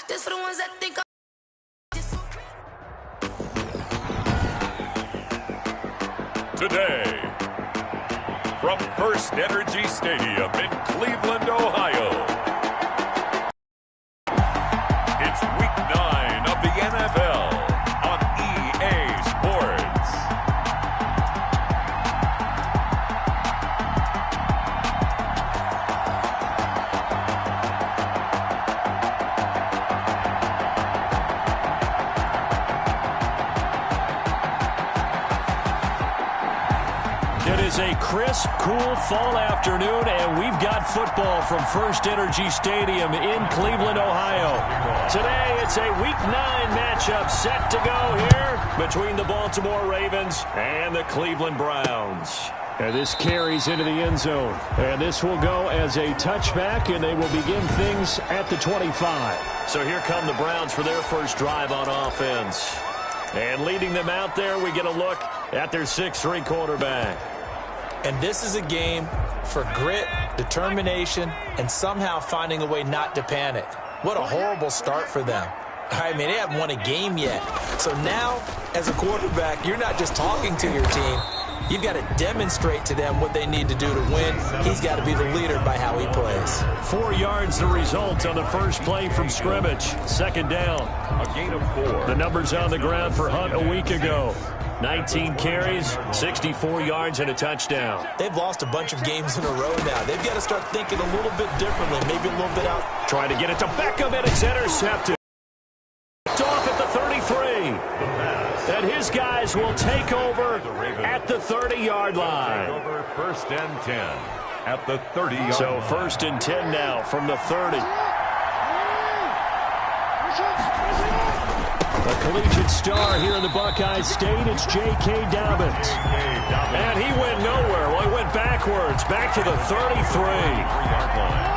This for the ones that think I'm today, from First Energy Stadium in Cleveland, Ohio, it's Week 9 of the NFL on EA Sports. It is a crisp, cool fall afternoon, and we've got football from First Energy Stadium in Cleveland, Ohio. Today, it's a Week 9 matchup set to go here between the Baltimore Ravens and the Cleveland Browns. And this carries into the end zone. And this will go as a touchback, and they will begin things at the 25. So here come the Browns for their first drive on offense. And leading them out there, we get a look at their 6'3" quarterback. And this is a game for grit, determination, and somehow finding a way not to panic. What a horrible start for them. I mean, they haven't won a game yet. So now, as a quarterback, you're not just talking to your team. You've got to demonstrate to them what they need to do to win. He's got to be the leader by how he plays. 4 yards the result on the first play from scrimmage. Second down. A gain of 4. The numbers on the ground for Hunt a week ago. 19 carries, 64 yards, and a touchdown. They've lost a bunch of games in a row now. They've got to start thinking a little bit differently, maybe a little bit out. Trying to get it to Beckham, and it's intercepted. Off at the 33. And his guys will take over at the 30-yard line. Over first and 10 at the 30-yard So line. first and 10 now from the 30. A collegiate star here in the Buckeye State, it's J.K. Dobbins. And he went nowhere. Well, he went backwards, back to the 33.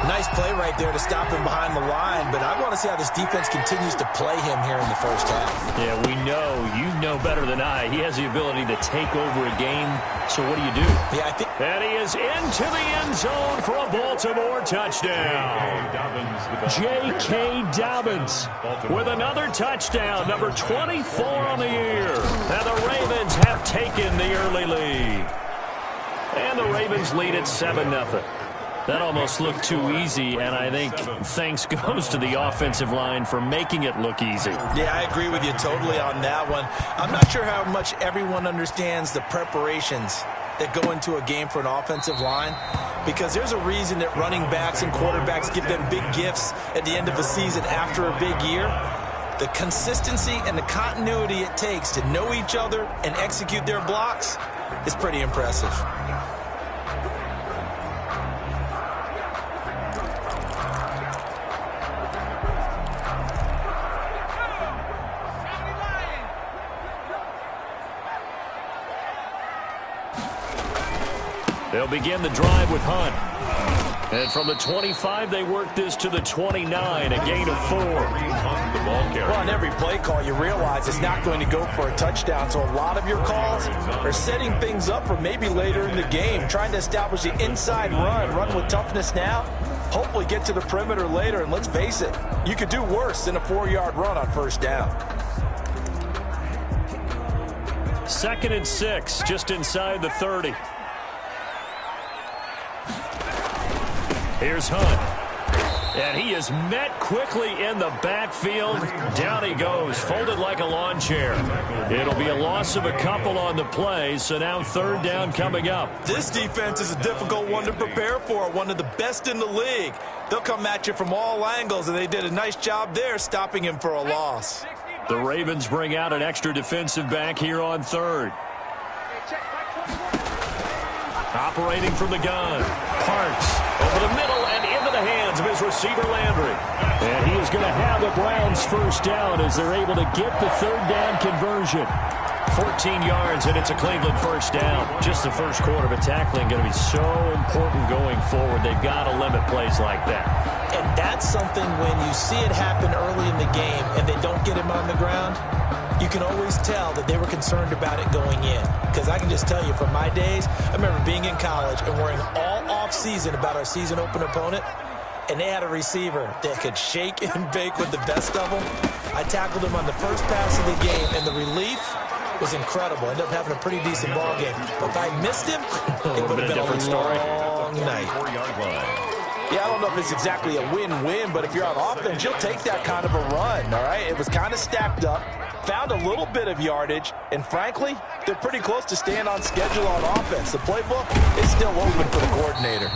Nice play right there to stop him behind the line, but I want to see how this defense continues to play him here in the first half. Yeah, we know. You know better than I. He has the ability to take over a game, so what do you do? Yeah, I think. And he is into the end zone for a Baltimore touchdown. J.K. Dobbins with another touchdown, number 24 on the year. And the Ravens have taken the early lead. And the Ravens lead at 7-0. That almost looked too easy, and I think thanks goes to the offensive line for making it look easy. Yeah, I agree with you totally on that one. I'm not sure how much everyone understands the preparations that go into a game for an offensive line, because there's a reason that running backs and quarterbacks give them big gifts at the end of the season after a big year. The consistency and the continuity it takes to know each other and execute their blocks is pretty impressive. They'll begin the drive with Hunt. And from the 25, they work this to the 29, a gain of 4. Well, on every play call, you realize it's not going to go for a touchdown, so a lot of your calls are setting things up for maybe later in the game, trying to establish the inside run with toughness now, hopefully get to the perimeter later, and let's face it, you could do worse than a 4-yard run on first down. 2nd and 6, just inside the 30. Here's Hunt. And he is met quickly in the backfield. Down he goes, folded like a lawn chair. It'll be a loss of a couple on the play, so now 3rd down coming up. This defense is a difficult one to prepare for, one of the best in the league. They'll come at you from all angles, and they did a nice job there stopping him for a loss. The Ravens bring out an extra defensive back here on 3rd. Operating from the gun. Parks over the middle and into the hands of his receiver Landry. And he is going to have the Browns first down as they're able to get the 3rd down conversion. 14 yards, and it's a Cleveland first down. Just the first quarter, but tackling going to be so important going forward. They've got to limit plays like that. And that's something when you see it happen early in the game and they don't get him on the ground, you can always tell that they were concerned about it going in. Because I can just tell you from my days, I remember being in college and worrying all off season about our season opener opponent. and they had a receiver that could shake and bake with the best of them. I tackled him on the first pass of the game, and the relief was incredible. Ended up having a pretty decent ball game. But if I missed him, it would have been a long night. Yeah, I don't know if it's exactly a win-win, but if you're on offense, you'll take that kind of a run, all right? It was kind of stacked up, found a little bit of yardage, and frankly, they're pretty close to staying on schedule on offense. The playbook is still open for the coordinator.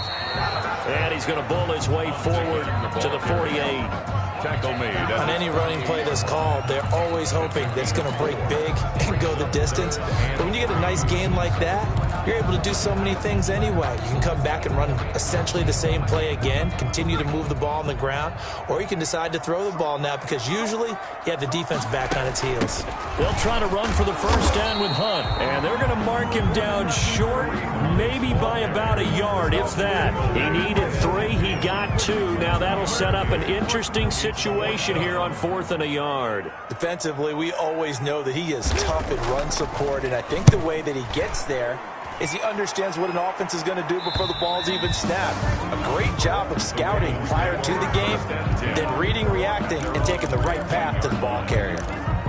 And he's going to bull his way forward to the 48. Tackle made. On any running play that's called, they're always hoping that it's going to break big and go the distance. But when you get a nice gain like that, you're able to do so many things anyway. You can come back and run essentially the same play again, continue to move the ball on the ground, or you can decide to throw the ball now because usually you have the defense back on its heels. They'll try to run for the first down with Hunt, and they're going to mark him down short, maybe by about a yard, if that. He needed 3, he got 2. Now that'll set up an interesting situation here on 4th and a yard. Defensively, we always know that he is tough in run support, and I think the way that he gets there is he understands what an offense is going to do before the ball's even snapped. A great job of scouting prior to the game, then reading, reacting, and taking the right path to the ball carrier.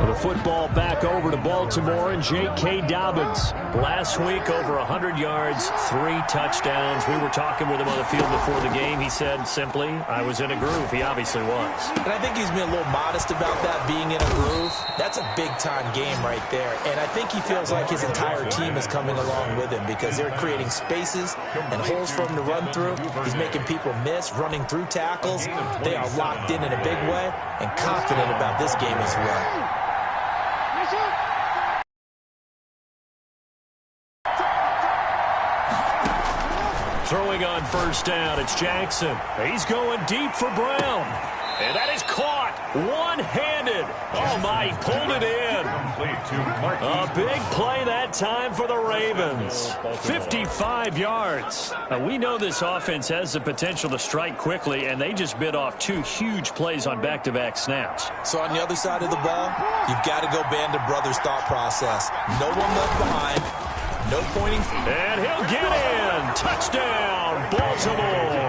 The football back over to Baltimore and J.K. Dobbins. Last week, over 100 yards, 3 touchdowns. We were talking with him on the field before the game. He said simply, I was in a groove. He obviously was. And I think he's been a little modest about that, being in a groove. That's a big-time game right there. And I think he feels like his entire team is coming along with him because they're creating spaces and holes for him to run through. He's making people miss, running through tackles. They are locked in a big way and confident about this game as well. Throwing on first down, it's Jackson. He's going deep for Brown. And that is caught one-handed. Oh, my, he pulled it in. A big play that time for the Ravens. 55 yards. We know this offense has the potential to strike quickly, and they just bit off 2 huge plays on back-to-back snaps. So on the other side of the ball, you've got to go Band of Brothers thought process. No one left behind. No pointing. And he'll get in. Touchdown, Baltimore.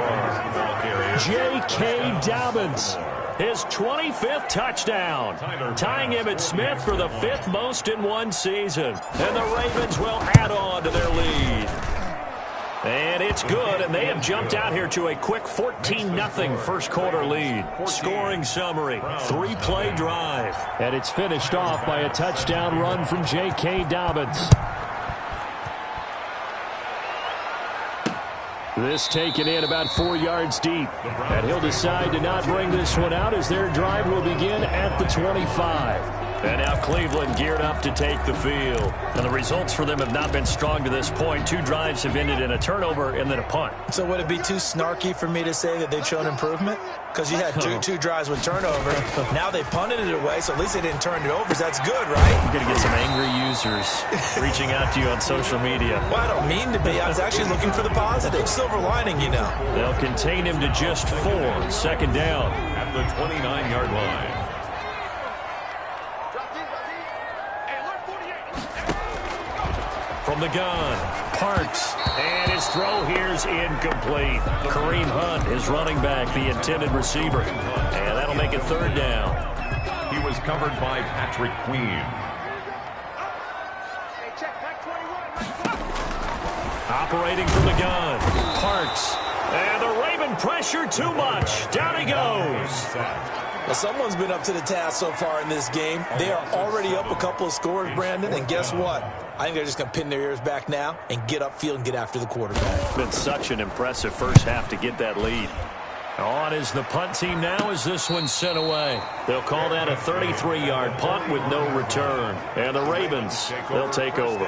J.K. Dobbins, his 25th touchdown, tying Emmitt Smith for the 5th most in one season. And the Ravens will add on to their lead. And it's good, and they have jumped out here to a quick 14-0 first quarter lead. Scoring summary, 3-play drive. And it's finished off by a touchdown run from J.K. Dobbins. This taken in about 4 yards deep. And he'll decide to not bring this one out as their drive will begin at the 25. And now Cleveland geared up to take the field. And the results for them have not been strong to this point. 2 drives have ended in a turnover and then a punt. So would it be too snarky for me to say that they've shown improvement? Because you had two drives with turnover. Now they punted it away, so at least they didn't turn it over. So that's good, right? You're going to get some angry users reaching out to you on social media. Well, I don't mean to be. I was actually looking for the positive. Silver lining, you know. They'll contain him to just 4. Second down. At the 29-yard line. From the gun, Parks, and his throw here's incomplete. Kareem Hunt, his running back, the intended receiver, and that'll make it 3rd down. He was covered by Patrick Queen. Operating from the gun, Parks, and the Raven pressure too much. Down he goes. Well, someone's been up to the task so far in this game. They are already up a couple of scores, Brandon, and guess what? I think they're just going to pin their ears back now and get upfield and get after the quarterback. Been such an impressive first half to get that lead. On is the punt team now as this one's sent away. They'll call that a 33-yard punt with no return. And the Ravens, they'll take over.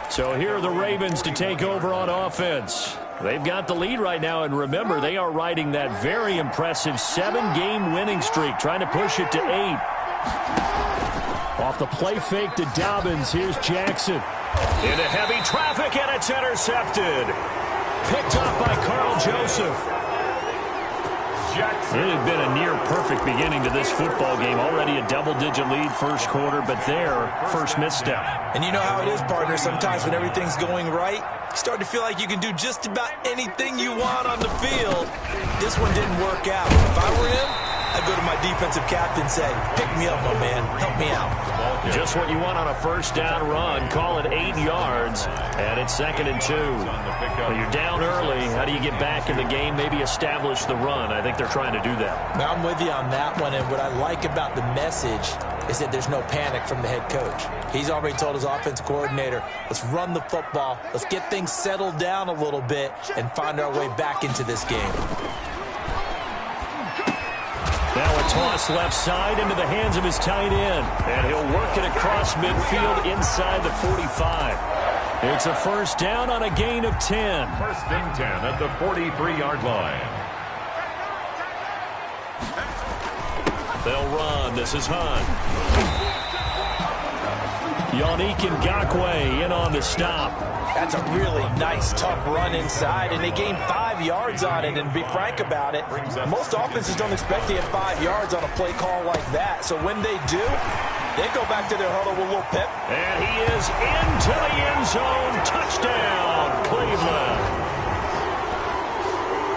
So here are the Ravens to take over on offense. They've got the lead right now, and remember, they are riding that very impressive 7-game winning streak, trying to push it to 8. Off the play fake to Dobbins, here's Jackson. Into heavy traffic, and it's intercepted. Picked up by Carl Joseph. Jackson It had been a near-perfect beginning to this football game. Already a double-digit lead first quarter, but their first misstep. And you know how it is, partner. Sometimes when everything's going right, you start to feel like you can do just about anything you want on the field. This one didn't work out. If I were him, I'd go to my defensive captain and say, pick me up, my man. Help me out. Just what you want on a first down run. Call it 8 yards, and it's 2nd and 2. Well, you're down early. How do you get back in the game? Maybe establish the run. I think they're trying to do that. Now, I'm with you on that one, and what I like about the message is that there's no panic from the head coach. He's already told his offensive coordinator, let's run the football, let's get things settled down a little bit, and find our way back into this game. Now a toss left side into the hands of his tight end. And he'll work it across midfield inside the 45. It's a first down on a gain of 10. 1st and 10 at the 43-yard line. They'll run. This is Hunt. Yannick Ngakoue in on the stop. That's a really nice, tough run inside, and they gained 5 yards on it. And to be frank about it, most offenses don't expect to get 5 yards on a play call like that. So when they do, they go back to their huddle with a little pep. And he is into the end zone. Touchdown, Cleveland.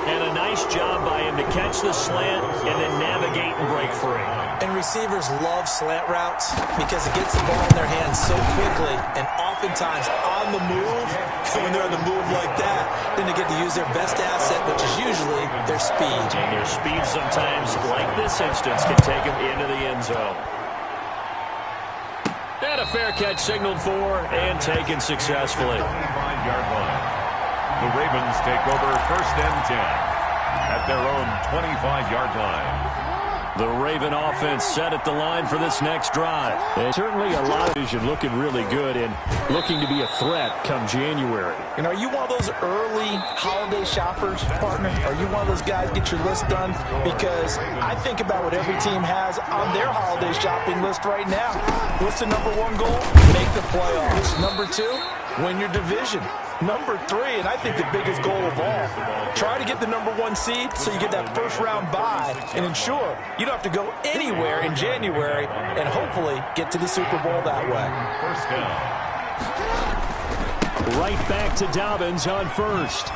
And a nice job by him to catch the slant and then navigate and break free. And receivers love slant routes because it gets the ball in their hands so quickly and oftentimes on the move. When they're on the move like that, then they get to use their best asset, which is usually their speed. And their speed sometimes, like this instance, can take them into the end zone. And a fair catch signaled for and taken successfully. 25-yard line. The Ravens take over 1st and 10 at their own 25-yard line. The Raven offense set at the line for this next drive. And certainly a lot of vision looking really good and looking to be a threat come January. And are you one of those early holiday shoppers, partner? Are you one of those guys get your list done? Because I think about what every team has on their holiday shopping list right now. What's the number 1 goal? Make the playoffs. Number 2, win your division. Number 3, and I think the biggest goal of all, try to get the number 1 seed so you get that first-round bye and ensure you don't have to go anywhere in January and hopefully get to the Super Bowl that way. First down. Right back to Dobbins on first.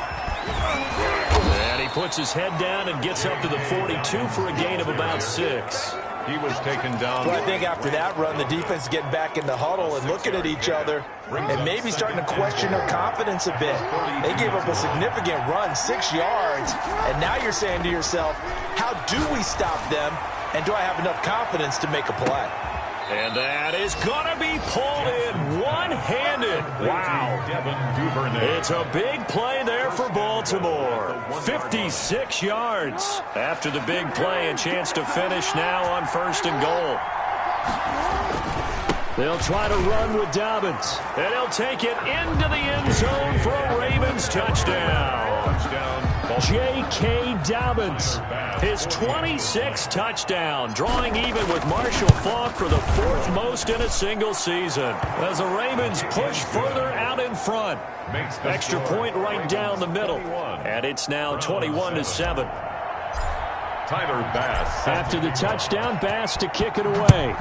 And he puts his head down and gets up to the 42 for a gain of about 6. He was taken down. Well, I think after that run, the defense is getting back in the huddle and looking at each other and maybe starting to question their confidence a bit. They gave up a significant run, 6 yards, and now you're saying to yourself, how do we stop them, and do I have enough confidence to make a play? And that is going to be pulled in one-handed. Wow. It's a big play there for Baltimore. 56 yards. After the big play, a chance to finish now on 1st and goal. They'll try to run with Dobbins. And he'll take it into the end zone for a Ravens touchdown. J.K. Dobbins, his 26th touchdown, drawing even with Marshall Faulk for the 4th most in a single season. As the Ravens push further out in front. Extra point right down the middle. And it's now 21-7. Tyler Bass. After the touchdown, Bass to kick it away.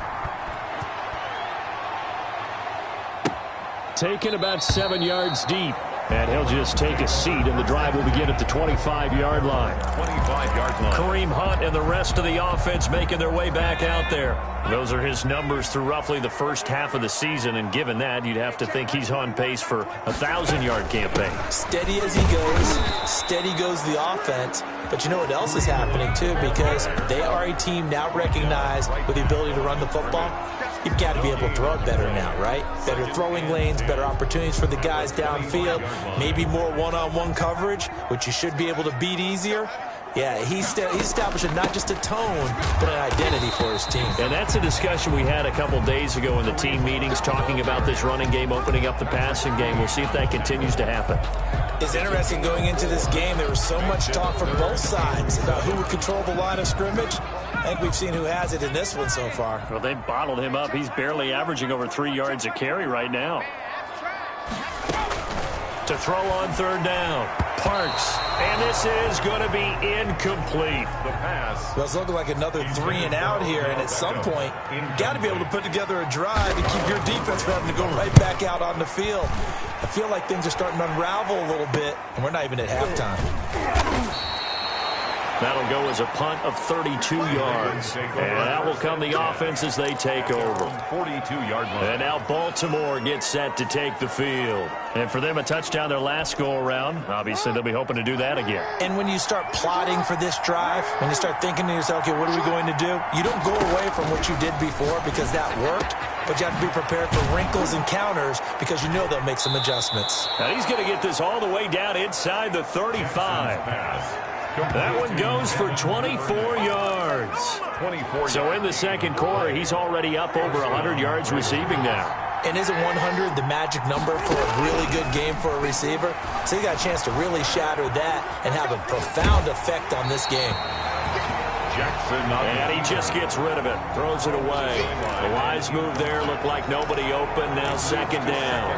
Taken about 7 yards deep. And he'll just take a seat, and the drive will begin at the 25-yard line. 25-yard line. Kareem Hunt and the rest of the offense making their way back out there. Those are his numbers through roughly the first half of the season, and given that, you'd have to think he's on pace for a 1,000-yard campaign. Steady as he goes, steady goes the offense. But you know what else is happening, too, because they are a team now recognized with the ability to run the football. You've got to be able to throw it better now, right? Better throwing lanes, better opportunities for the guys downfield, maybe more one-on-one coverage, which you should be able to beat easier. Yeah, he's establishing not just a tone, but an identity for his team. And that's a discussion we had a couple days ago in the team meetings, talking about this running game opening up the passing game. We'll see if that continues to happen. It's interesting going into this game. There was so much talk from both sides about who would control the line of scrimmage. I think we've seen who has it in this one so far. Well, they bottled him up. He's barely averaging over 3 yards a carry right now. To throw on 3rd down. Parks. And this is going to be incomplete. The pass. Well, it's looking like another 3 and out here, and at some point, you got to be able to put together a drive and keep your defense from having to go right back out on the field. I feel like things are starting to unravel a little bit, and we're not even at halftime. That'll go as a punt of 32 yards. And that will come the offense as they take over. 42-yard line. And now Baltimore gets set to take the field. And for them, a touchdown their last go-around. Obviously, they'll be hoping to do that again. And when you start plotting for this drive, when you start thinking to yourself, okay, what are we going to do? You don't go away from what you did before because that worked, but you have to be prepared for wrinkles and counters because you know they'll make some adjustments. Now he's going to get this all the way down inside the 35. That one goes for 24 yards. 24. So in the second quarter, he's already up over 100 yards receiving now. And isn't 100 the magic number for a really good game for a receiver? So he got a chance to really shatter that and have a profound effect on this game. Jackson. And he just gets rid of it. Throws it away. The wise move there. Looked like nobody open. Now second down.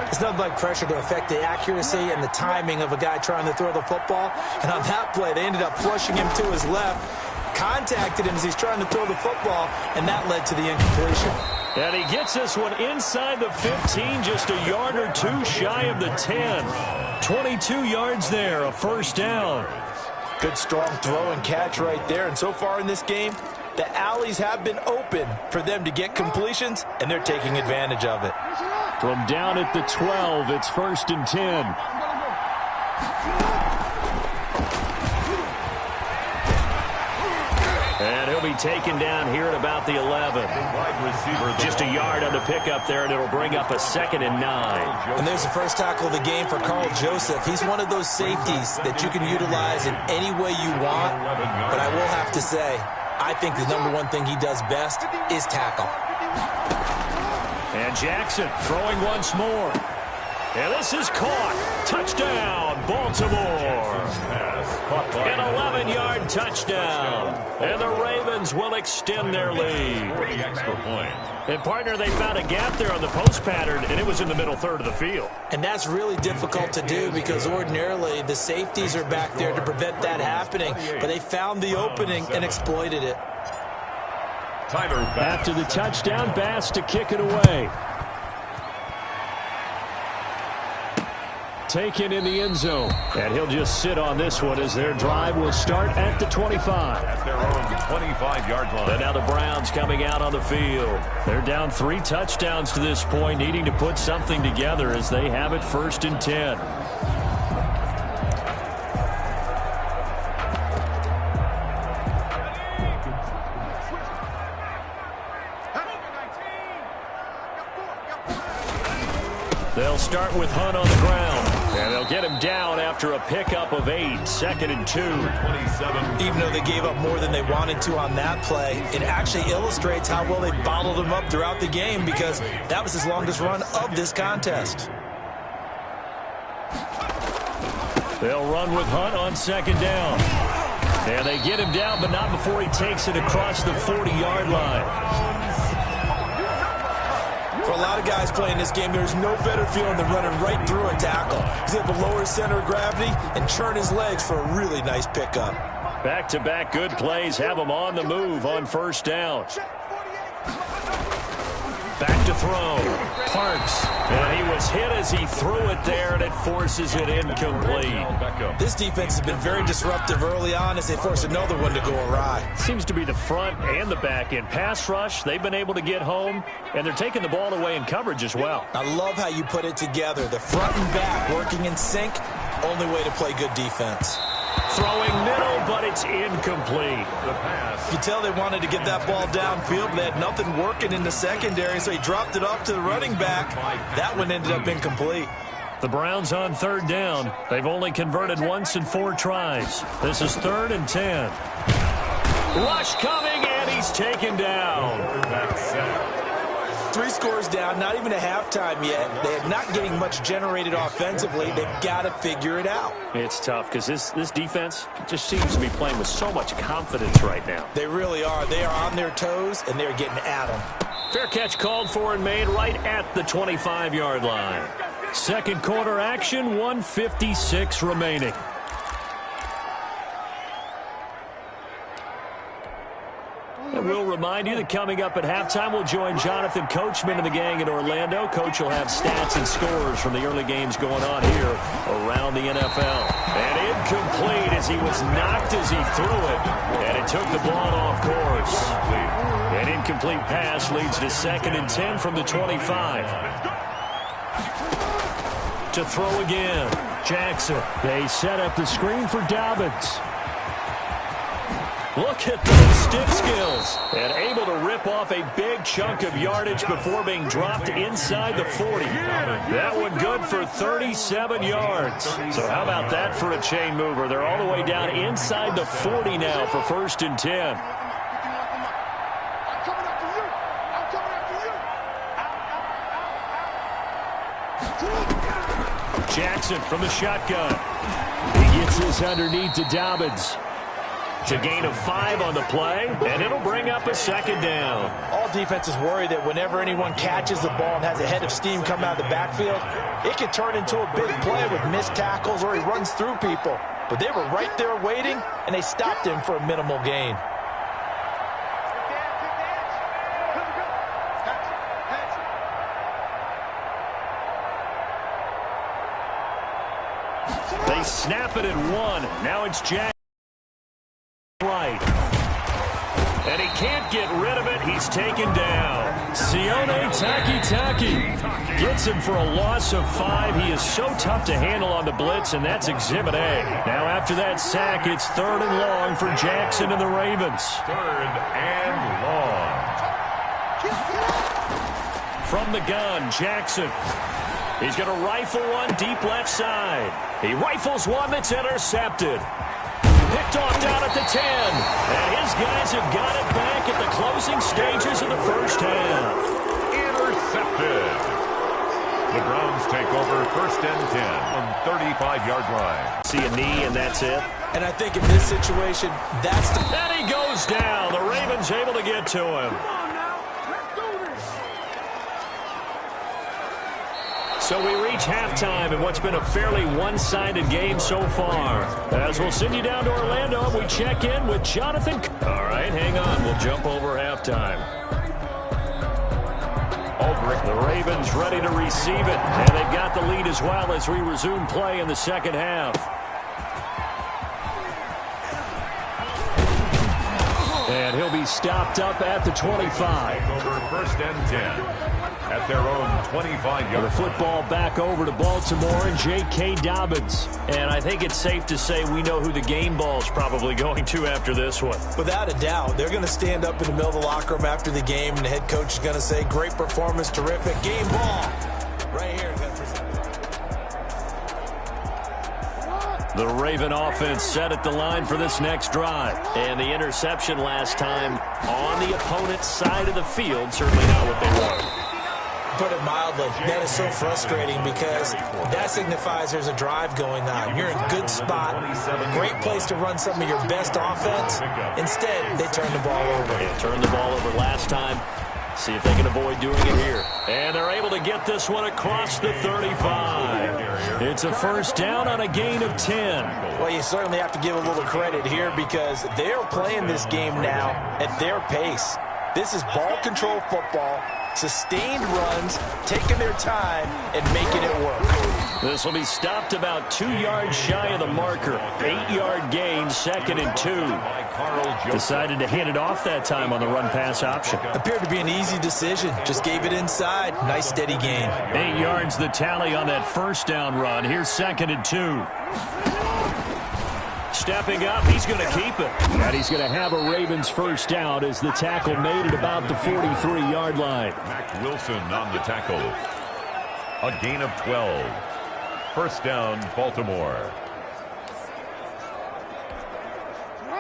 It's nothing like pressure to affect the accuracy and the timing of a guy trying to throw the football. And on that play, they ended up flushing him to his left, contacted him as he's trying to throw the football, and that led to the incompletion. And he gets this one inside the 15, just a yard or two shy of the 10. 22 yards there, a first down. Good strong throw and catch right there. And so far in this game, the alleys have been open for them to get completions, and they're taking advantage of it. From down at the 12, it's 1st and 10. And he'll be taken down here at about the 11. Just a yard on the pickup there, and it'll bring up a 2nd and 9. And there's the first tackle of the game for Carl Joseph. He's one of those safeties that you can utilize in any way you want. But I will have to say, I think the number one thing he does best is tackle. And Jackson throwing once more. And this is caught. Touchdown, Baltimore. An 11-yard touchdown. And the Ravens will extend their lead. And, partner, they found a gap there on the post pattern, and it was in the middle third of the field. And that's really difficult to do because ordinarily the safeties are back there to prevent that happening. But they found the opening and exploited it. After the touchdown, Bass to kick it away. Taken in the end zone. And he'll just sit on this one as their drive will start at the 25. At their own 25-yard line. And now the Browns coming out on the field. They're down 3 touchdowns to this point, needing to put something together as they have it 1st and 10. They'll start with Hunt on the ground, and they'll get him down after a pickup of 8, 2nd and 2. 27. Even though they gave up more than they wanted to on that play, it actually illustrates how well they bottled him up throughout the game because that was his longest run of this contest. They'll run with Hunt on 2nd down. And they get him down, but not before he takes it across the 40-yard line. For a lot of guys playing this game, there's no better feeling than running right through a tackle. He's able to lower his center of gravity and churn his legs for a really nice pickup. Back-to-back good plays have him on the move on 1st down. Back to throw. Parks. And he was hit as he threw it there, and it forces it incomplete. This defense has been very disruptive early on as they force another one to go awry. Seems to be the front and the back end. Pass rush, they've been able to get home, and they're taking the ball away in coverage as well. I love how you put it together. The front and back working in sync, only way to play good defense. Throwing middle, but it's incomplete. The pass. You could tell they wanted to get that ball downfield, but they had nothing working in the secondary, so he dropped it off to the running back. That one ended up incomplete. The Browns on 3rd down. They've only converted once in 4 tries. This is 3rd and 10. Rush coming, and he's taken down. That's it. 3 scores down, not even a halftime yet. They're not getting much generated offensively. They've got to figure it out. It's tough because this defense just seems to be playing with so much confidence right now. They really are. They are on their toes, and they're getting at them. Fair catch called for and made right at the 25-yard line. Second quarter action, 1:56 remaining. And we'll remind you that coming up at halftime, we'll join Jonathan Coachman and the gang in Orlando. Coach will have stats and scores from the early games going on here around the NFL. And incomplete as he was knocked as he threw it. And it took the ball off course. An incomplete pass leads to 2nd and 10 from the 25. To throw again. Jackson. They set up the screen for Dobbins. Look at those stick skills. And able to rip off a big chunk of yardage before being dropped inside the 40. That one good for 37 yards. So how about that for a chain mover? They're all the way down inside the 40 now for 1st and 10. Jackson from the shotgun. He gets this underneath to Dobbins. It's a gain of 5 on the play, and it'll bring up a 2nd down. All defenses worry that whenever anyone catches the ball and has a head of steam come out of the backfield, it can turn into a big play with missed tackles or he runs through people. But they were right there waiting, and they stopped him for a minimal gain. They snap it at 1. Now it's Jack. Right. And he can't get rid of it. He's taken down. Sione Takitaki gets him for a loss of 5. He is so tough to handle on the blitz, and that's Exhibit A. Now after that sack, it's 3rd and long for Jackson and the Ravens. 3rd and long. From the gun, Jackson. He's going to rifle one deep left side. He rifles one that's intercepted. Picked off down at the 10. And his guys have got it back at the closing stages of the first half. Intercepted. The Browns take over 1st and 10 on 35-yard line. See a knee, and that's it. And I think in this situation, that's the... And he goes down. The Ravens able to get to him. So we reach halftime in what's been a fairly one-sided game so far. As we'll send you down to Orlando, we check in with Jonathan. All right, hang on. We'll jump over halftime. The Ravens ready to receive it, and they've got the lead as well as we resume play in the second half. And he'll be stopped up at the 25. Over 1st and 10. At their own 25-yard. The football back over to Baltimore and J.K. Dobbins. And I think it's safe to say we know who the game ball's probably going to after this one. Without a doubt, they're going to stand up in the middle of the locker room after the game, and the head coach is going to say, great performance, terrific, game ball. Right here. The Raven offense set at the line for this next drive. And the interception last time on the opponent's side of the field, certainly not what they want. Put it mildly, that is so frustrating because that signifies there's a drive going on. You're in a good spot, great place to run some of your best offense. Instead, they turn the ball over. They turned the ball over last time. See if they can avoid doing it here. And they're able to get this one across the 35. It's a 1st down on a gain of 10. Well, you certainly have to give a little credit here because they're playing this game now at their pace. This is ball control football. Sustained runs, taking their time, and making it work. This will be stopped about 2 yards shy of the marker. 8-yard gain, 2nd and 2. Decided to hand it off that time on the run-pass option. Appeared to be an easy decision. Just gave it inside. Nice, steady gain. 8 yards the tally on that 1st down run. Here's 2nd and 2. Stepping up, he's going to keep it. And he's going to have a Ravens 1st down as the tackle made it about the 43-yard line. Mac Wilson on the tackle. A gain of 12. 1st down, Baltimore.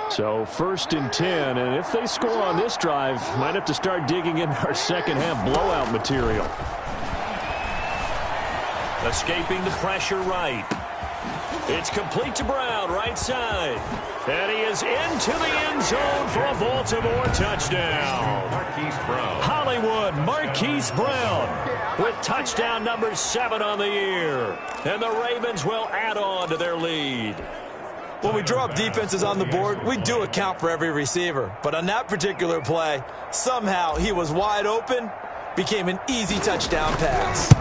So 1st and 10, and if they score on this drive, might have to start digging into our second half blowout material. Escaping the pressure right. It's complete to Brown, right side. And he is into the end zone for a Baltimore touchdown. Hollywood Marquise Brown with touchdown number 7 on the year. And the Ravens will add on to their lead. When we draw up defenses on the board, we do account for every receiver. But on that particular play, somehow he was wide open, became an easy touchdown pass.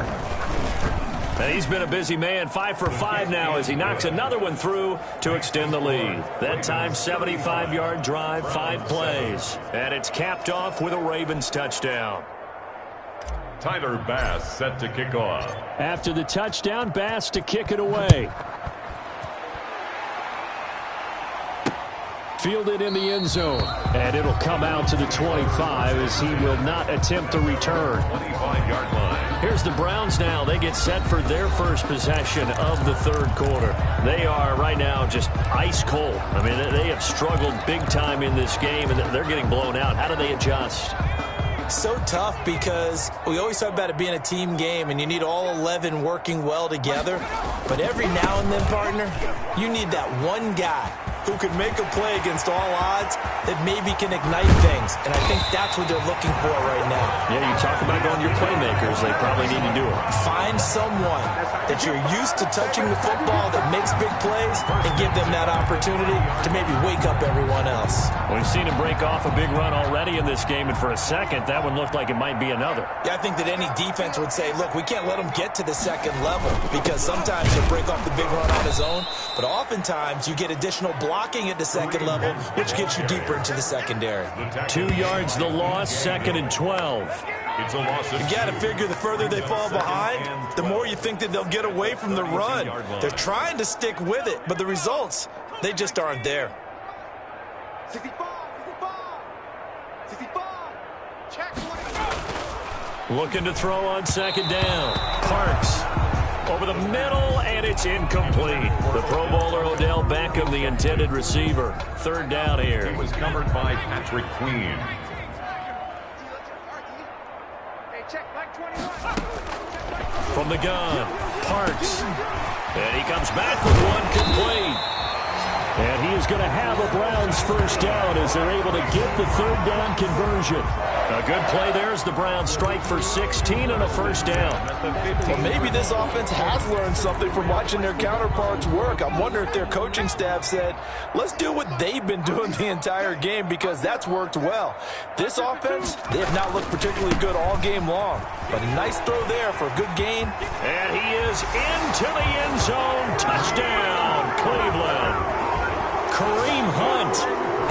And he's been a busy man, 5 for 5 now as he knocks another one through to extend the lead. That time, 75-yard drive, 5 plays. And it's capped off with a Ravens touchdown. Tyler Bass set to kick off. After the touchdown, Bass to kick it away. Fielded in the end zone. And it'll come out to the 25 as he will not attempt to return. 25-yard line. Here's the Browns now. They get set for their first possession of the third quarter. They are right now just ice cold. I mean, they have struggled big time in this game, and they're getting blown out. How do they adjust? So tough because we always talk about it being a team game, and you need all 11 working well together. But every now and then, partner, you need that one guy who can make a play against all odds that maybe can ignite things. And I think that's what they're looking for right now. Yeah, you talk about going to your playmakers. They probably need to do it. Find someone that you're used to touching the football that makes big plays and give them that opportunity to maybe wake up everyone else. We've seen him break off a big run already in this game, and for a second, that one looked like it might be another. Yeah, I think that any defense would say, look, we can't let him get to the second level because sometimes he'll break off the big run on his own, but oftentimes you get additional blocking at the second level, which gets you deeper into the secondary. 2 yards the loss, 2nd and 12. It's a loss of You got to figure the further they fall behind, the more you think that they'll get away from the run. They're trying to stick with it, but the results, they just aren't there. 65, 65, 65. Check. Looking to throw on 2nd down. Parks over the middle, and it's incomplete. The Pro Bowler Odell Beckham, the intended receiver. 3rd down here. It was covered by Patrick Queen. Hey, check back 21. From the gun, Parks. And he comes back with one complete. And he is going to have a Browns first down as they're able to get the 3rd down conversion. A good play there as the Browns strike for 16 and a first down. Well, maybe this offense has learned something from watching their counterparts work. I wonder if their coaching staff said, let's do what they've been doing the entire game because that's worked well. This offense, they have not looked particularly good all game long. But a nice throw there for a good gain. And he is into the end zone. Touchdown, Cleveland. Kareem Hunt,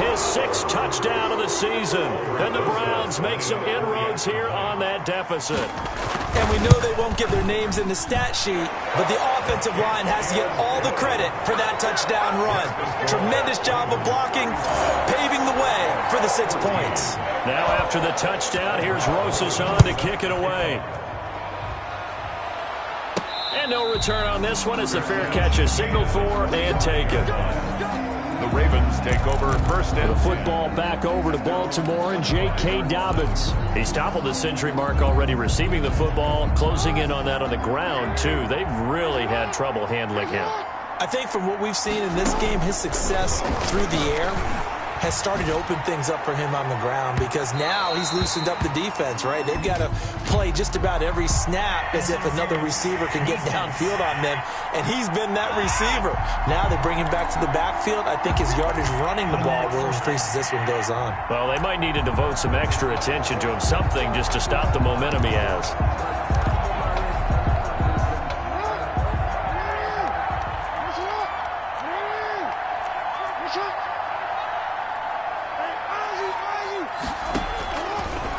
his 6th touchdown of the season. And the Browns make some inroads here on that deficit. And we know they won't get their names in the stat sheet, but the offensive line has to get all the credit for that touchdown run. Tremendous job of blocking, paving the way for the 6 points. Now after the touchdown, here's Rosas on to kick it away. And no return on this one as the fair catch is signaled for and taken. The Ravens take over 1st and The football back over to Baltimore and J.K. Dobbins. He's toppled the century mark already receiving the football, closing in on that on the ground, too. They've really had trouble handling him. I think from what we've seen in this game, his success through the air has started to open things up for him on the ground because now he's loosened up the defense, right? They've got to play just about every snap as if another receiver can get downfield on them, and he's been that receiver. Now they bring him back to the backfield. I think his yardage running the ball will increase as this one goes on. Well, they might need to devote some extra attention to him, something just to stop the momentum he has.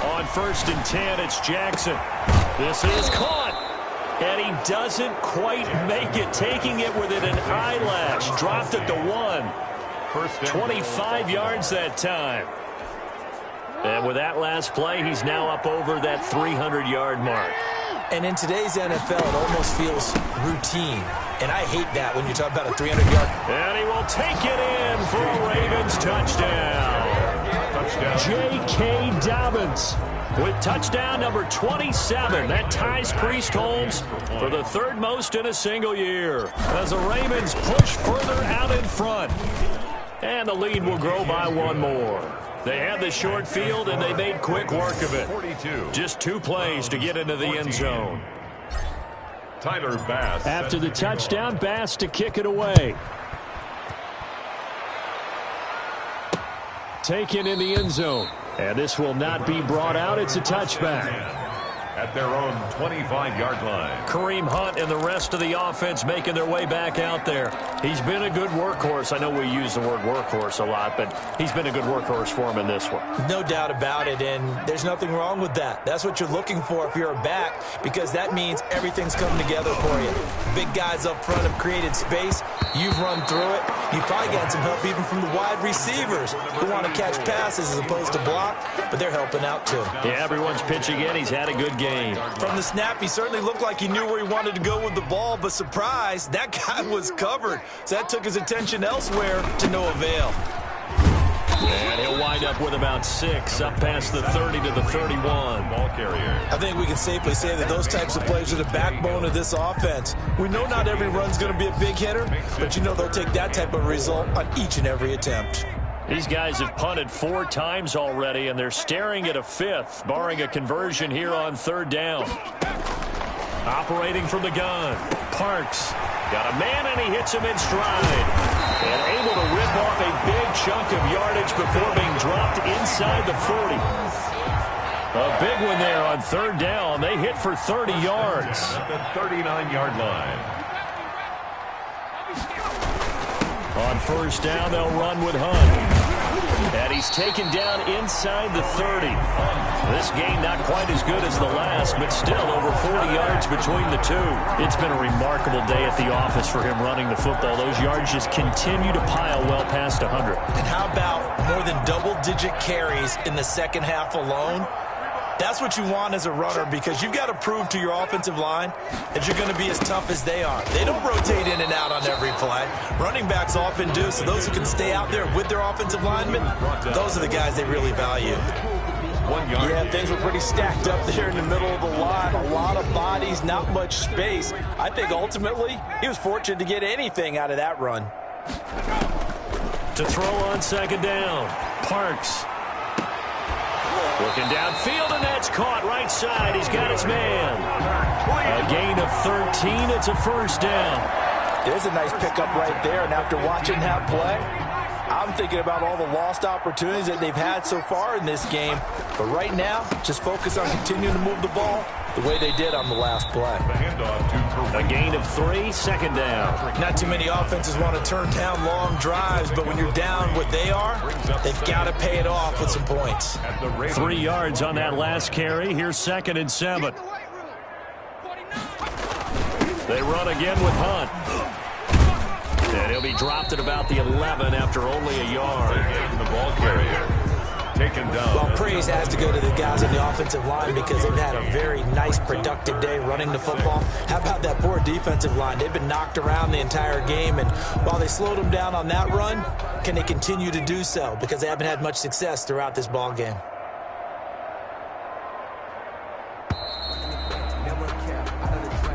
On 1st and 10, it's Jackson. This is caught. And he doesn't quite make it, taking it within an eyelash. Dropped it to 1. 25 yards that time. And with that last play, he's now up over that 300-yard mark. And in today's NFL, it almost feels routine. And I hate that when you talk about a 300-yard. And he will take it in for a Ravens touchdown. J.K. Dobbins with touchdown number 27. That ties Priest Holmes for the third most in a single year as the Ravens push further out in front. And the lead will grow by one more. They had the short field, and they made quick work of it. Just 2 plays to get into the end zone. Tyler Bass. After the touchdown, Bass to kick it away. Taken in the end zone. And this will not be brought out. It's a touchback. At their own 25-yard line. Kareem Hunt and the rest of the offense making their way back out there. He's been a good workhorse. I know we use the word workhorse a lot, but he's been a good workhorse for him in this one. No doubt about it, and there's nothing wrong with that. That's what you're looking for if you're a back, because that means everything's coming together for you. Big guys up front have created space. You've run through it. You've probably gotten some help even from the wide receivers who want to catch passes as opposed to block, but they're helping out too. Yeah, everyone's pitching in. He's had a good game. From the snap, he certainly looked like he knew where he wanted to go with the ball, but surprise, that guy was covered. So that took his attention elsewhere to no avail. And he'll wind up with about 6 up past the 30 to the 31. Ball carrier. I think we can safely say that those types of plays are the backbone of this offense. We know not every run's going to be a big hitter, but you know they'll take that type of result on each and every attempt. These guys have punted 4 times already, and they're staring at a 5th, barring a conversion here on 3rd down. Operating from the gun, Parks. Got a man, and he hits him in stride. And able to rip off a big chunk of yardage before being dropped inside the 40. A big one there on 3rd down. They hit for 30 yards. At the 39-yard line. On 1st down, they'll run with Hunt. And he's taken down inside the 30. This game not quite as good as the last, but still over 40 yards between the two. It's been a remarkable day at the office for him running the football. Those yards just continue to pile well past 100. And how about more than double-digit carries in the second half alone? That's what you want as a runner, because you've got to prove to your offensive line that you're going to be as tough as they are. They don't rotate in and out on every play. Running backs often do, so those who can stay out there with their offensive linemen, those are the guys they really value. 1 yard. Yeah, things were pretty stacked up there in the middle of the line. A lot of bodies, not much space. I think ultimately he was fortunate to get anything out of that run. To throw on 2nd down, Parks. Looking downfield, and that's caught right side. He's got his man. A gain of 13. It's a 1st down. There's a nice pickup right there, and after watching that play, I'm thinking about all the lost opportunities that they've had so far in this game. But right now, just focus on continuing to move the ball the way they did on the last play. The handoff to A gain of 3, 2nd down. Not too many offenses want to turn down long drives, but when you're down what they are, they've got to pay it off with some points. 3 yards on that last carry. Here's 2nd and 7. They run again with Hunt. And he'll be dropped at about the 11 after only a yard. The ball carrier taken down. Well, praise has to go to the guys on the offensive line because they've had a very nice, productive day running the football. How about that poor defensive line? They've been knocked around the entire game, and while they slowed them down on that run, can they continue to do so? Because they haven't had much success throughout this ball game.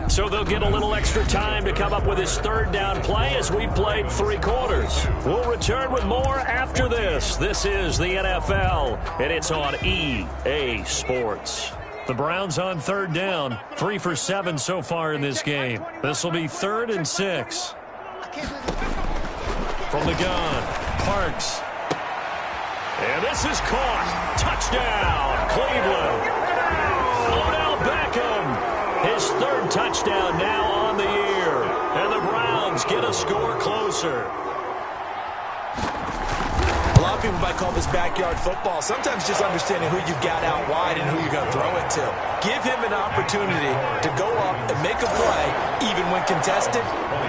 So they'll get a little extra time to come up with his 3rd down play as we've played 3 quarters. We'll return with more after this. This is the NFL, and it's on EA Sports. The Browns on 3rd down, 3 for 7 so far in this game. This will be 3rd and 6. From the gun, Parks. And this is caught. Touchdown, Cleveland. Odell Beckham. His 3rd touchdown now on the year. And the Browns get a score closer. A lot of people might call this backyard football. Sometimes just understanding who you've got out wide and who you're going to throw it to. Give him an opportunity to go up and make a play, even when contested.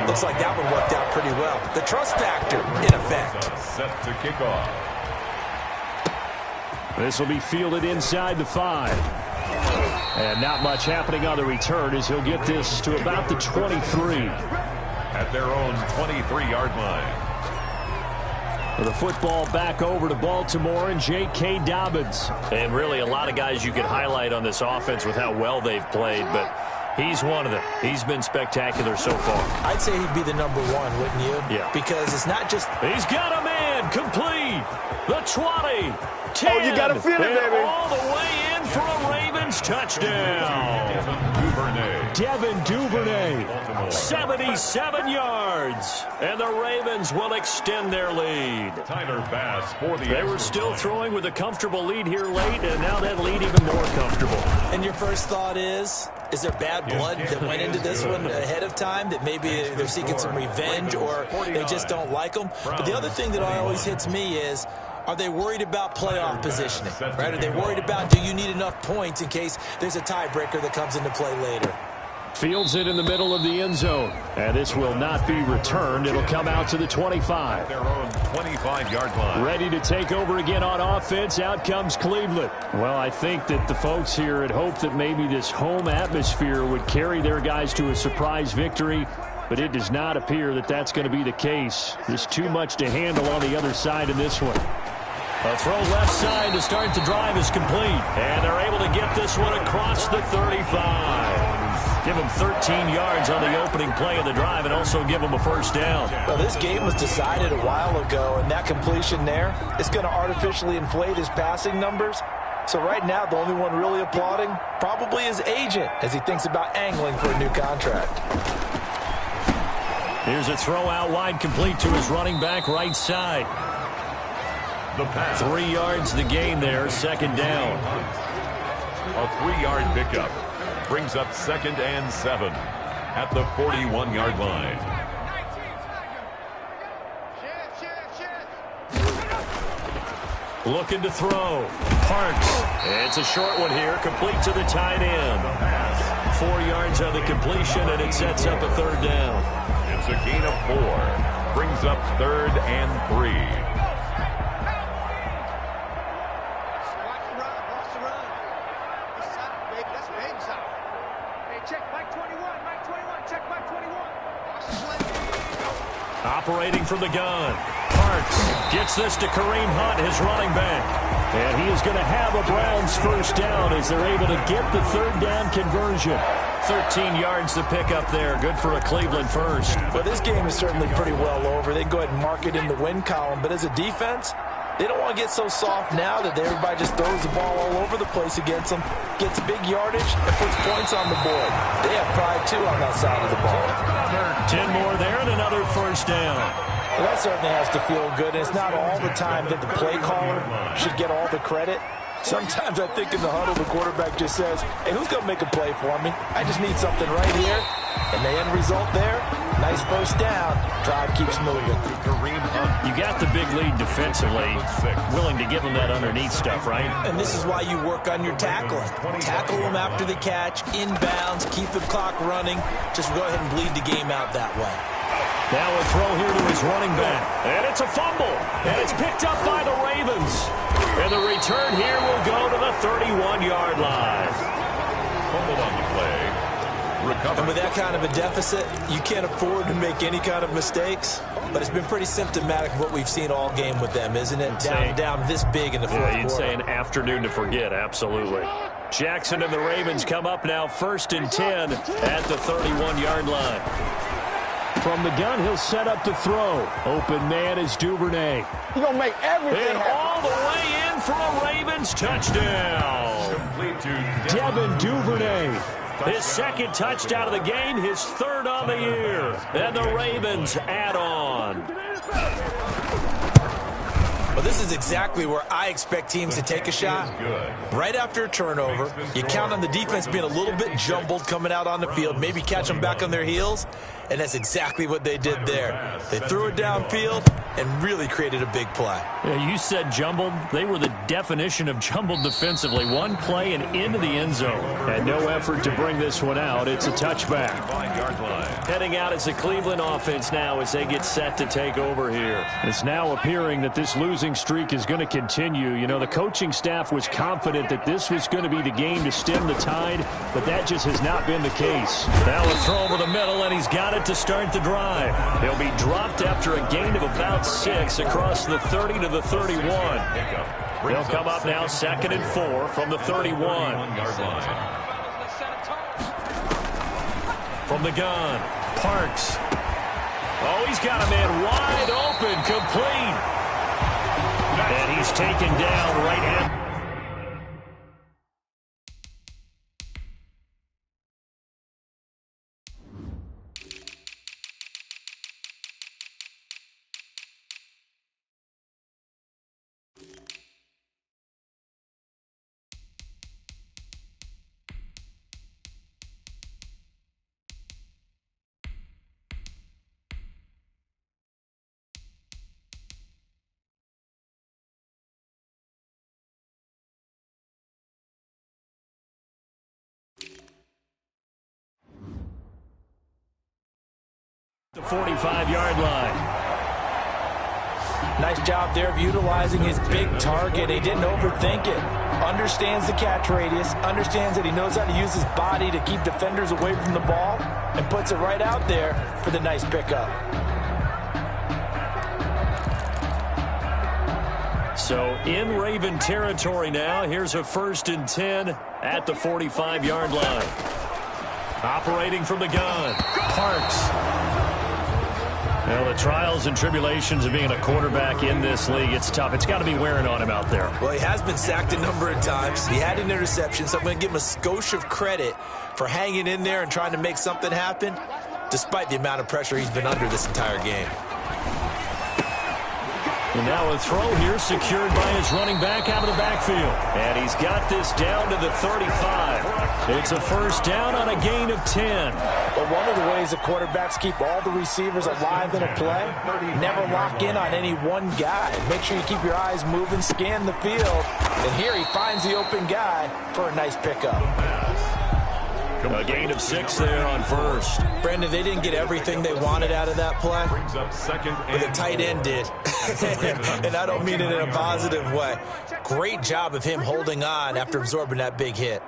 Looks like that one worked out pretty well. The trust factor, in effect. Set to kick off. This will be fielded inside the 5. And not much happening on the return as he'll get this to about the 23. At their own 23-yard line. The football back over to Baltimore and J.K. Dobbins. And really a lot of guys you could highlight on this offense with how well they've played, but he's one of them. He's been spectacular so far. I'd say he'd be the number one, wouldn't you? Yeah. Because it's not just... He's got a man complete. The 20, 10. Oh, you got to feel it, baby. All the way in for a Ravens touchdown. Devin Duvernay, 77 yards. And the Ravens will extend their lead. They were still throwing with a comfortable lead here late, and now that lead even more comfortable. And your first thought is there bad blood that went into this one ahead of time, that maybe they're seeking some revenge or they just don't like them? But the other thing that always hits me is, are they worried about playoff positioning? Right? Are they worried about, do you need enough points in case there's a tiebreaker that comes into play later? Fields it in the middle of the end zone. And this will not be returned. It'll come out to the 25. Their own 25-yard line. Ready to take over again on offense. Out comes Cleveland. Well, I think that the folks here had hoped that maybe this home atmosphere would carry their guys to a surprise victory, but it does not appear that that's going to be the case. There's too much to handle on the other side in this one. A throw left side to start the drive is complete. And they're able to get this one across the 35. Give him 13 yards on the opening play of the drive and also give him a first down. Well, this game was decided a while ago, and that completion there is going to artificially inflate his passing numbers. So right now, the only one really applauding probably his agent as he thinks about angling for a new contract. Here's a throw out wide complete to his running back right side. The pass. 3 yards the gain there, second down. A 3-yard pickup brings up 2nd and 7 at the 41-yard line. Looking to throw. Parks. It's a short one here, complete to the tight end. 4 yards on the completion, and it sets up a third down. It's a gain of 4. Brings up 3rd and 3. Operating from the gun. Parks gets this to Kareem Hunt, his running back. And he is going to have a Browns first down as they're able to get the third down conversion. 13 yards to pick up there. Good for a Cleveland first. Well, this game is certainly pretty well over. They can go ahead and mark it in the win column. But as a defense, they don't want to get so soft now that everybody just throws the ball all over the place against them, gets big yardage, and puts points on the board. They have pride, too, on that side of the ball. 10 more there and another first down. Well, that certainly has to feel good, and it's not all the time that the play caller should get all the credit. Sometimes I think in the huddle, the quarterback just says, hey, who's going to make a play for me? I just need something right here. And the end result there, nice first down. Drive keeps moving. You got the big lead defensively, willing to give them that underneath stuff, right? And this is why you work on your tackling. Tackle them after the catch, inbounds, keep the clock running. Just go ahead and bleed the game out that way. Now a throw here to his running back. And it's a fumble. And it's picked up by the Ravens. And the return here will go to the 31-yard line. Fumbled on the play. Recovered. And with that kind of a deficit, you can't afford to make any kind of mistakes. But it's been pretty symptomatic of what we've seen all game with them, isn't it? Down this big in the fourth quarter. You'd say an afternoon to forget, absolutely. Jackson and the Ravens come up now 1st and 10 at the 31-yard line. From the gun, he'll set up to throw. Open man is Duvernay. He's going to make everything and happen. all the way in for a Ravens touchdown. Devin Duvernay. His 2nd touchdown of the game, his 3rd on the year. And the Ravens add on. Well, this is exactly where I expect teams to take a shot. Right after a turnover, you count on the defense being a little bit jumbled coming out on the field, maybe catch them back on their heels, and that's exactly what they did there. They threw it downfield and really created a big play. Yeah, you said jumbled. They were the definition of jumbled defensively. One play and into the end zone. And no effort to bring this one out. It's a touchback. Heading out as a Cleveland offense now as they get set to take over here. It's now appearing that this losing streak is going to continue. You know, the coaching staff was confident that this was going to be the game to stem the tide, but that just has not been the case. Now a throw over the middle, and he's got it to start the drive. He'll be dropped after a gain of about 6 across the 30 to the 31. They'll come up now 2nd and 4 from the 31. From the gun, Parks. Oh, he's got a man wide open, complete. And he's taken down right hand. The 45-yard line. Nice job there of utilizing his big target. He didn't overthink it. Understands the catch radius. Understands that he knows how to use his body to keep defenders away from the ball. And puts it right out there for the nice pickup. So in Raven territory now. Here's a 1st and 10 at the 45-yard line. Operating from the gun, Parks. Well, the trials and tribulations of being a quarterback in this league, it's tough. It's got to be wearing on him out there. Well, he has been sacked a number of times. He had an interception, so I'm going to give him a skosh of credit for hanging in there and trying to make something happen, despite the amount of pressure he's been under this entire game. And now a throw here secured by his running back out of the backfield. And he's got this down to the 35. It's a 1st down on a gain of 10. Well, one of the ways the quarterbacks keep all the receivers alive in a play, never lock in on any one guy. Make sure you keep your eyes moving, scan the field. And here he finds the open guy for a nice pickup. A gain of 6 there on 1st. Brandon, they didn't get everything they wanted out of that play, but the tight end did. And I don't mean it in a positive way. Great job of him holding on after absorbing that big hit.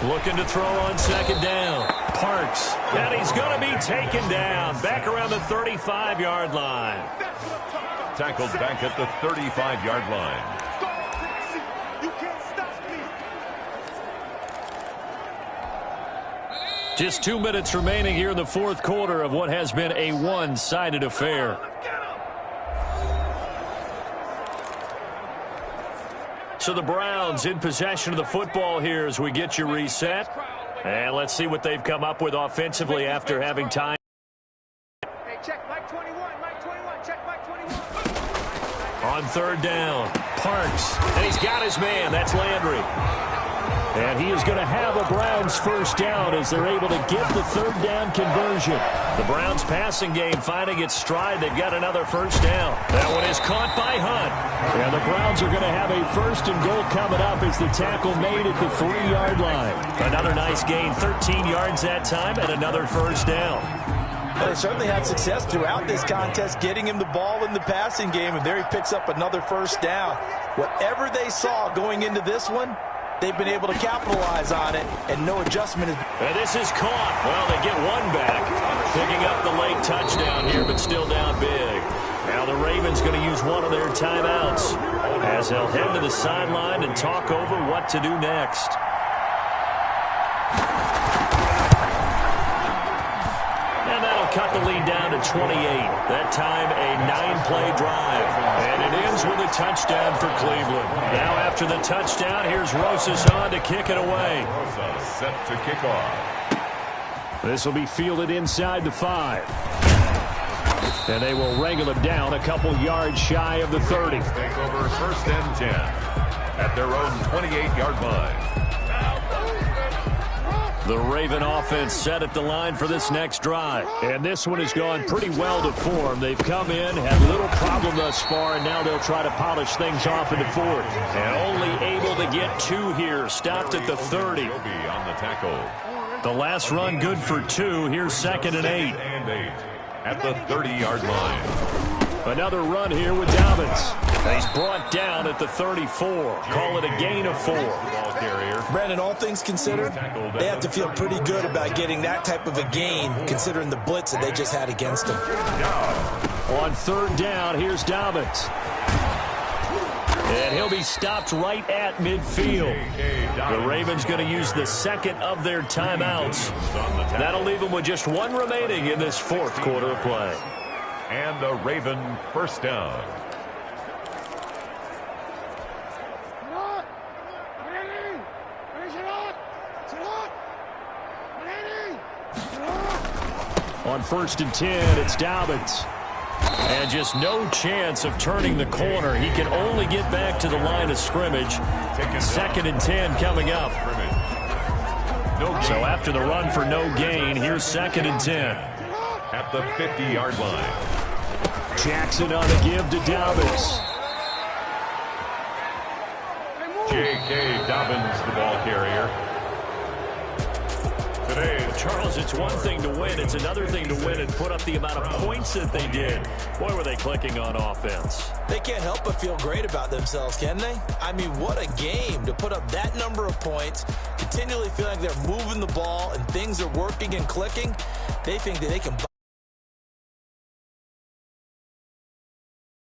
Looking to throw on 2nd down. Parks. And he's going to be taken down. Back around the 35-yard line. Tackled back at the 35-yard line. Just 2 minutes remaining here in the 4th quarter of what has been a one-sided affair. So the Browns in possession of the football here as we get you reset. And let's see what they've come up with offensively after having time. Hey, check Mike 21, Mike 21, check Mike 21. On 3rd down, Parks. And he's got his man. That's Landry. And he is going to have a Browns 1st down as they're able to get the 3rd down conversion. The Browns passing game finding its stride. They've got another 1st down. That one is caught by Hunt. And the Browns are going to have a 1st and goal coming up as the tackle made at the 3-yard line. Another nice gain, 13 yards that time, and another 1st down. Well, they certainly had success throughout this contest, getting him the ball in the passing game, and there he picks up another 1st down. Whatever they saw going into this one, they've been able to capitalize on it, and no adjustment is... And this is caught. Well, they get one back. Picking up the late touchdown here, but still down big. Now the Ravens going to use one of their timeouts as they'll head to the sideline and talk over what to do next. And that'll cut the lead down to 28. That time a 9-play drive. And it ends with a touchdown for Cleveland. Now after the touchdown, here's Rosas on to kick it away. Rosas set to kick off. This will be fielded inside the 5. And they will wrangle it down a couple yards shy of the 30. Take over 1st and 10 at their own 28-yard line. The Raven offense set at the line for this next drive. And this one has gone pretty well to form. They've come in, had little problem thus far, and now they'll try to polish things off in the 4th. And only able to get 2 here. Stopped at the 30. On the tackle. The last run good for 2. Here's 2nd and 8. At the 30-yard line. Another run here with Dobbins. He's brought down at the 34. Call it a gain of 4. Brandon, all things considered, they have to feel pretty good about getting that type of a gain, considering the blitz that they just had against them. On third down, here's Dobbins. And he'll be stopped right at midfield. The Ravens going to use the second of their timeouts. That'll leave them with just one remaining in this fourth quarter of play. And a Raven first down. On 1st and 10, it's Dobbins. And just no chance of turning the corner. He can only get back to the line of scrimmage. 2nd and 10 coming up. So after the run for no gain, here's 2nd and 10. At the 50-yard line. Jackson on a give to Dobbins. J.K. Dobbins, the ball carrier. Today, Charles, it's one thing to win. It's another thing to win and put up the amount of points that they did. Boy, were they clicking on offense. They can't help but feel great about themselves, can they? I mean, what a game to put up that number of points, continually feeling like they're moving the ball and things are working and clicking. They think that they can